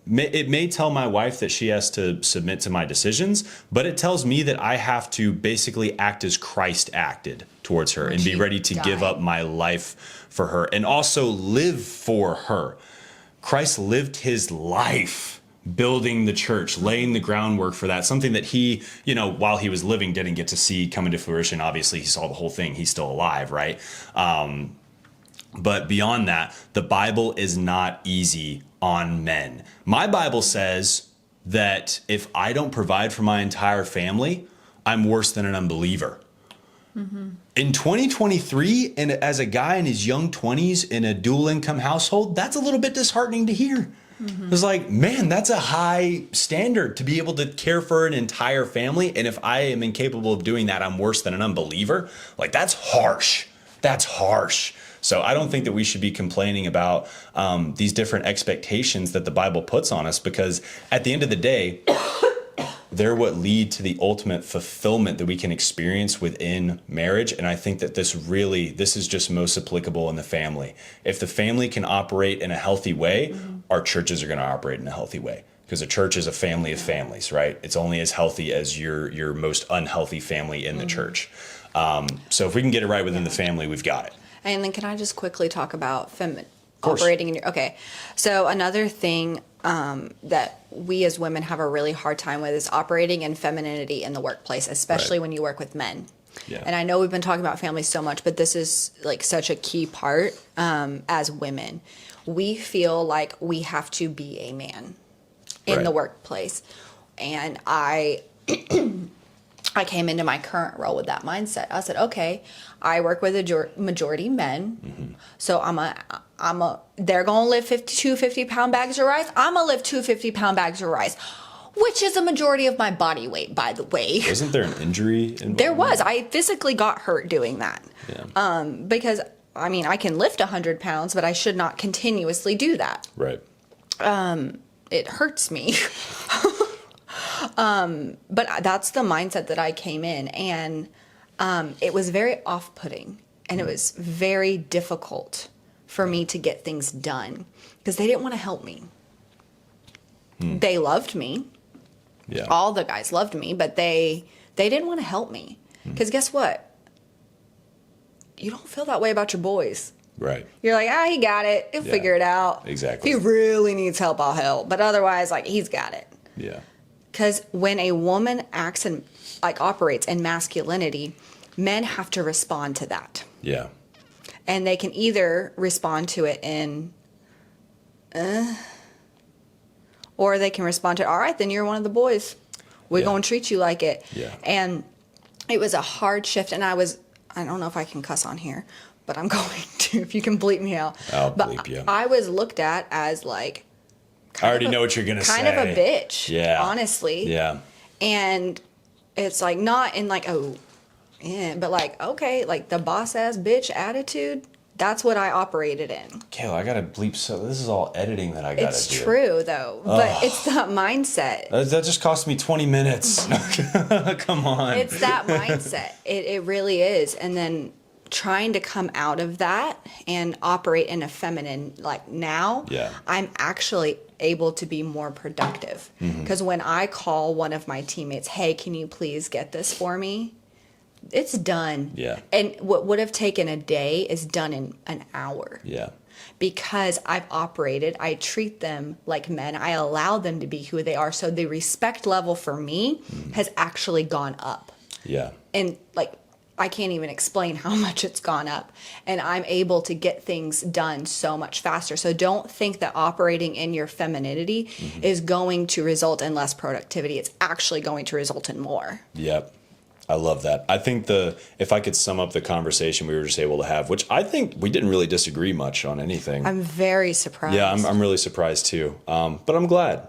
may tell my wife that she has to submit to my decisions, but it tells me that I have to basically act as Christ acted towards her and be ready to give up my life for her and also live for her. Christ lived his life building the church, laying the groundwork for that, something that he, while he was living, didn't get to see come into fruition. Obviously, he saw the whole thing. He's still alive, right? But beyond that, the Bible is not easy on men. My Bible says that if I don't provide for my entire family, I'm worse than an unbeliever. Mm-hmm. In 2023, and as a guy in his young 20s in a dual income household, that's a little bit disheartening to hear. Mm-hmm. It's like, man, that's a high standard to be able to care for an entire family. And if I am incapable of doing that, I'm worse than an unbeliever. Like, that's harsh. That's harsh. So I don't think that we should be complaining about these different expectations that the Bible puts on us, because at the end of the day, they're what lead to the ultimate fulfillment that we can experience within marriage. And I think that this is just most applicable in the family. If the family can operate in a healthy way, our churches are going to operate in a healthy way, because a church is a family of families, right? It's only as healthy as your most unhealthy family in the church. So if we can get it right within the family, we've got it. And then can I just quickly talk about operating in your... Okay. So another thing that we as women have a really hard time with is operating in femininity in the workplace, especially when you work with men. Yeah. And I know we've been talking about families so much, but this is like such a key part as women. We feel like we have to be a man in the workplace. And I came into my current role with that mindset. I said, okay, I work with a majority men, so they're going to live 50-pound bags of rice. I'm going to live 2 50-pound bags of rice, which is a majority of my body weight, by the way. Wasn't there an injury involved? There was. I physically got hurt doing that. Yeah. Because, I can lift 100 pounds, but I should not continuously do that. Right. It hurts me. But that's the mindset that I came in, and it was very off-putting, and it was very difficult for me to get things done because they didn't want to help me. They loved me. Yeah. All the guys loved me, but they didn't want to help me because guess what? You don't feel that way about your boys. Right. You're like, he got it. He'll figure it out. Exactly. If he really needs help, I'll help. But otherwise, he's got it. Yeah. Because when a woman acts and operates in masculinity, men have to respond to that. Yeah. And they can either respond to it in, or they can respond to, all right, then you're one of the boys. We're going to treat you like it. Yeah. And it was a hard shift. And I don't know if I can cuss on here, but I'm going to, if you can bleep me out. I'll bleep you. I was looked at as I already know what you're going to say. Kind of a bitch. Yeah. Honestly. Yeah. And it's not in but okay, the boss ass bitch attitude. That's what I operated in. Kayla, I got to bleep. So this is all editing that I got to do. It's true though, but it's that mindset. That just cost me 20 minutes. Come on. It's that mindset. It really is. And then trying to come out of that and operate in a feminine, now, I'm actually able to be more productive. Because when I call one of my teammates, hey, can you please get this for me? it's done. Yeah. And what would have taken a day is done in an hour. Yeah. Because I treat them like men. I allow them to be who they are. So the respect level for me has actually gone up. Yeah. And like, I can't even explain how much it's gone up. And I'm able to get things done so much faster. So don't think that operating in your femininity is going to result in less productivity. It's actually going to result in more. Yep. I love that. I think if I could sum up the conversation we were just able to have, which I think we didn't really disagree much on anything. I'm very surprised. Yeah, I'm really surprised too. But I'm glad.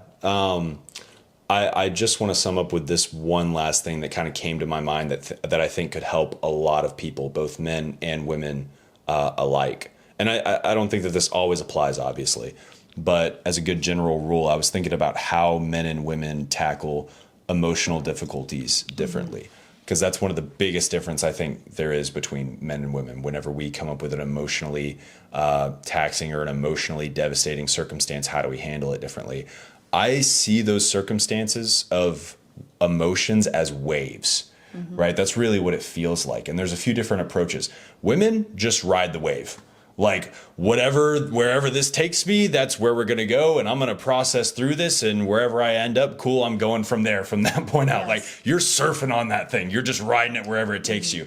I just want to sum up with this one last thing that kind of came to my mind that I think could help a lot of people, both men and women alike. And I don't think that this always applies, obviously. But as a good general rule, I was thinking about how men and women tackle emotional difficulties differently. Because that's one of the biggest difference I think there is between men and women. Whenever we come up with an emotionally taxing or an emotionally devastating circumstance, how do we handle it differently? I see those circumstances of emotions as waves, right? That's really what it feels like. And there's a few different approaches. Women just ride the wave. Like, wherever this takes me, that's where we're going to go. And I'm going to process through this. And wherever I end up, cool, I'm going from there, from that point out. Yes. Like, you're surfing on that thing. You're just riding it wherever it takes you.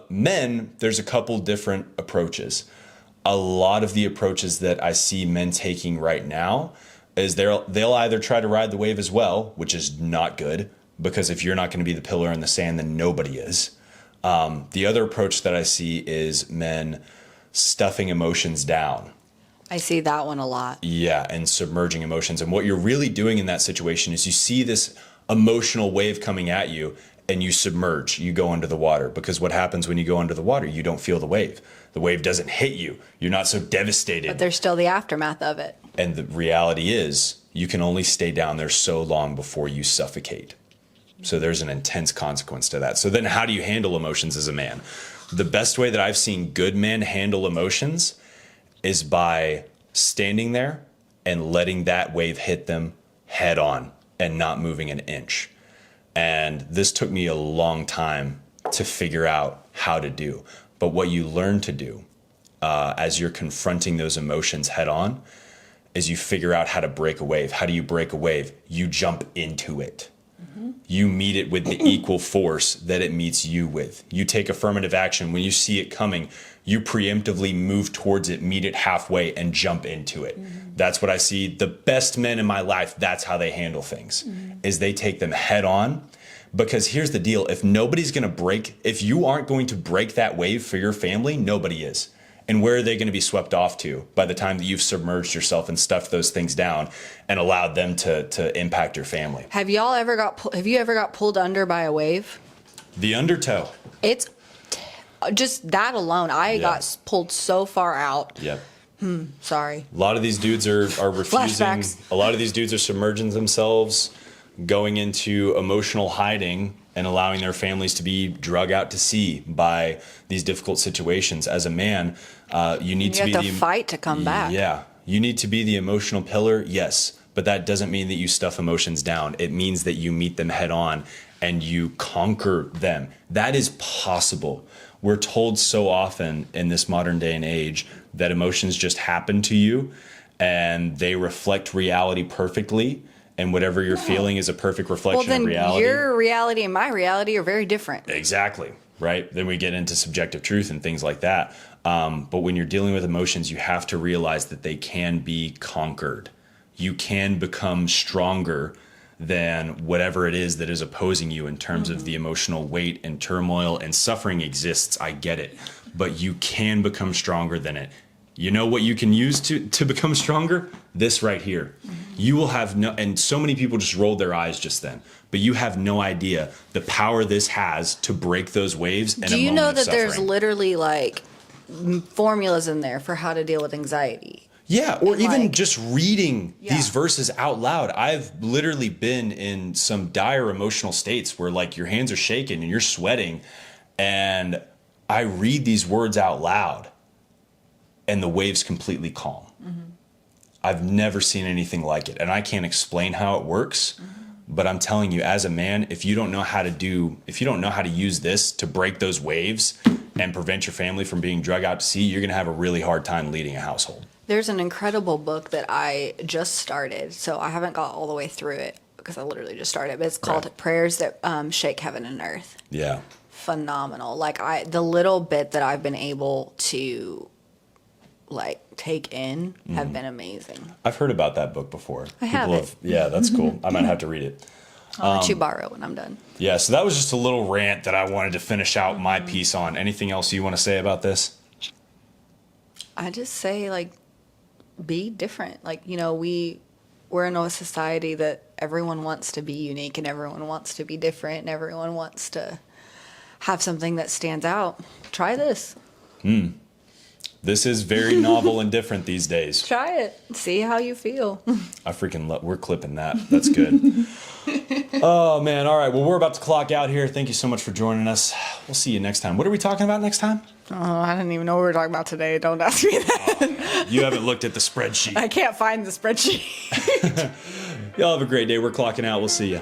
Men, there's a couple different approaches. A lot of the approaches that I see men taking right now is they'll either try to ride the wave as well, which is not good, because if you're not going to be the pillar in the sand, then nobody is. The other approach that I see is men stuffing emotions down. I see that one a lot. Yeah, and submerging emotions. And what you're really doing in that situation is you see this emotional wave coming at you and you submerge, you go under the water. Because what happens when you go under the water? You don't feel the wave. The wave doesn't hit you. You're not so devastated. But there's still the aftermath of it. And the reality is you can only stay down there so long before you suffocate. So there's an intense consequence to that. So then how do you handle emotions as a man? The best way that I've seen good men handle emotions is by standing there and letting that wave hit them head on and not moving an inch. And this took me a long time to figure out how to do. But what you learn to do as you're confronting those emotions head on is you figure out how to break a wave. How do you break a wave? You jump into it. You meet it with the equal force that it meets you with. You take affirmative action. When you see it coming, you preemptively move towards it, meet it halfway, and jump into it. That's what I see. The best men in my life, that's how they handle things, is they take them head on. Because here's the deal. If you aren't going to break that wave for your family, nobody is. And where are they going to be swept off to by the time that you've submerged yourself and stuffed those things down and allowed them to impact your family? Have you ever got pulled under by a wave? The undertow. It's just that alone. I got pulled so far out. Yep. Sorry. A lot of these dudes are refusing. Flashbacks. A lot of these dudes are submerging themselves, going into emotional hiding and allowing their families to be drug out to sea by these difficult situations. As a man, you need to be have to fight to come back. Yeah. You need to be the emotional pillar, yes. But that doesn't mean that you stuff emotions down. It means that you meet them head on and you conquer them. That is possible. We're told so often in this modern day and age that emotions just happen to you and they reflect reality perfectly. And whatever you're feeling is a perfect reflection of reality. Your reality and my reality are very different. Exactly. Right. Then we get into subjective truth and things like that. But when you're dealing with emotions, you have to realize that they can be conquered. You can become stronger than whatever it is that is opposing you in terms of the emotional weight and turmoil and suffering exists. I get it. But you can become stronger than it. You know what you can use to become stronger? This right here. You will have and so many people just rolled their eyes just then, but you have no idea the power this has to break those waves. Do you know that there's literally like formulas in there for how to deal with anxiety? Yeah, or even just reading these verses out loud. I've literally been in some dire emotional states where like your hands are shaking and you're sweating, and I read these words out loud and the waves completely calm. I've never seen anything like it, and I can't explain how it works, But I'm telling you, as a man, if you don't know how to use this to break those waves and prevent your family from being drug out to sea, you're going to have a really hard time leading a household. There's an incredible book that I just started, so I haven't got all the way through it because I literally just started, but it's called Prayers That Shake Heaven and Earth. Yeah. Phenomenal. Like the little bit that I've been able to like take in have been amazing. I've heard about that book before. I have. Yeah, that's cool. I might have to read it. I'll let you borrow it when I'm done. Yeah, so that was just a little rant that I wanted to finish out my piece on. Anything else you want to say about this? I just say, like, be different. Like, you know, we're in a society that everyone wants to be unique and everyone wants to be different and everyone wants to have something that stands out. Try this. This is very novel and different these days. Try it. See how you feel. I freaking love, we're clipping that. That's good. Oh, man. All right. Well, we're about to clock out here. Thank you so much for joining us. We'll see you next time. What are we talking about next time? Oh, I didn't even know what we were talking about today. Don't ask me that. You haven't looked at the spreadsheet. I can't find the spreadsheet. Y'all have a great day. We're clocking out. We'll see you.